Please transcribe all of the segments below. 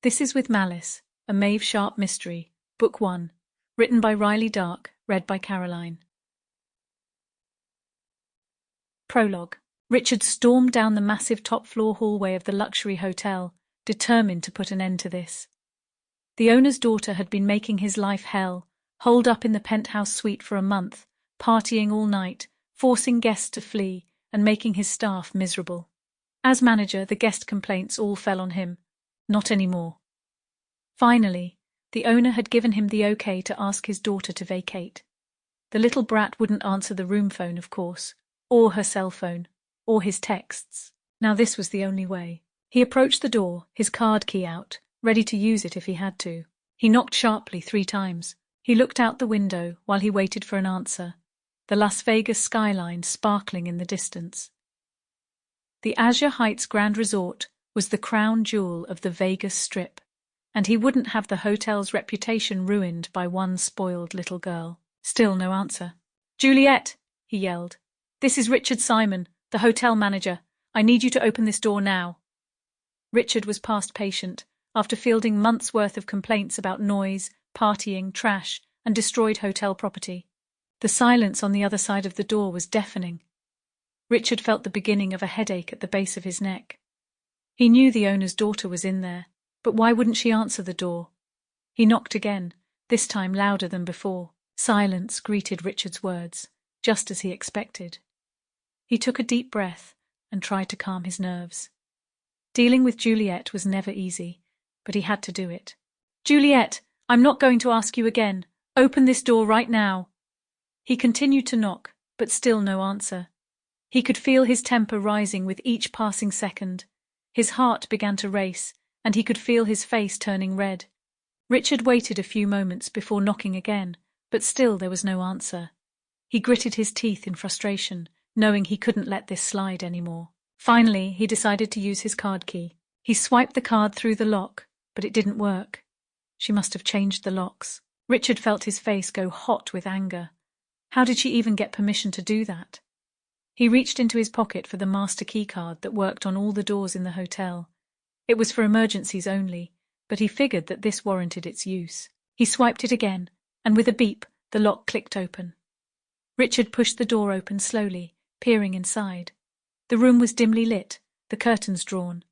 This is with Malice, a Maeve Sharp mystery, Book 1, written by Rylie Dark, read by Caroline. Prologue. Richard stormed down the massive top-floor hallway of the luxury hotel, determined to put an end to this. The owner's daughter had been making his life hell, holed up in the penthouse suite for a month, partying all night, forcing guests to flee, and making his staff miserable. As manager, the guest complaints all fell on him. Not anymore. Finally, the owner had given him the okay to ask his daughter to vacate. The little brat wouldn't answer the room phone, of course, or her cell phone, or his texts. Now this was the only way. He approached the door, his card key out, ready to use it if he had to. He knocked sharply 3 times. He looked out the window while he waited for an answer, the Las Vegas skyline sparkling in the distance. The Azure Heights Grand Resort was the crown jewel of the Vegas Strip, and he wouldn't have the hotel's reputation ruined by one spoiled little girl. Still no answer. "Juliet!" he yelled. "This is Richard Simon, the hotel manager. I need you to open this door now." Richard was past patient, after fielding months' worth of complaints about noise, partying, trash, and destroyed hotel property. The silence on the other side of the door was deafening. Richard felt the beginning of a headache at the base of his neck. He knew the owner's daughter was in there, but why wouldn't she answer the door? He knocked again, this time louder than before. Silence greeted Richard's words, just as he expected. He took a deep breath and tried to calm his nerves. Dealing with Juliet was never easy, but he had to do it. "Juliet, I'm not going to ask you again. Open this door right now." He continued to knock, but still no answer. He could feel his temper rising with each passing second. His heart began to race, and he could feel his face turning red. Richard waited a few moments before knocking again, but still there was no answer. He gritted his teeth in frustration, knowing he couldn't let this slide anymore. Finally, he decided to use his card key. He swiped the card through the lock, but it didn't work. She must have changed the locks. Richard felt his face go hot with anger. How did she even get permission to do that? He reached into his pocket for the master key card that worked on all the doors in the hotel. It was for emergencies only, but he figured that this warranted its use. He swiped it again, and with a beep, the lock clicked open. Richard pushed the door open slowly, peering inside. The room was dimly lit, the curtains drawn.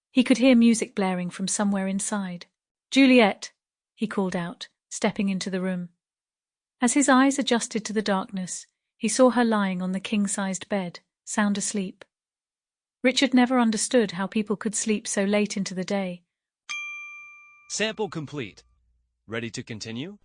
He could hear music blaring from somewhere inside. "Juliet!" he called out, stepping into the room. As his eyes adjusted to the darkness, he saw her lying on the king-sized bed, sound asleep. Richard never understood how people could sleep so late into the day. Sample complete. Ready to continue?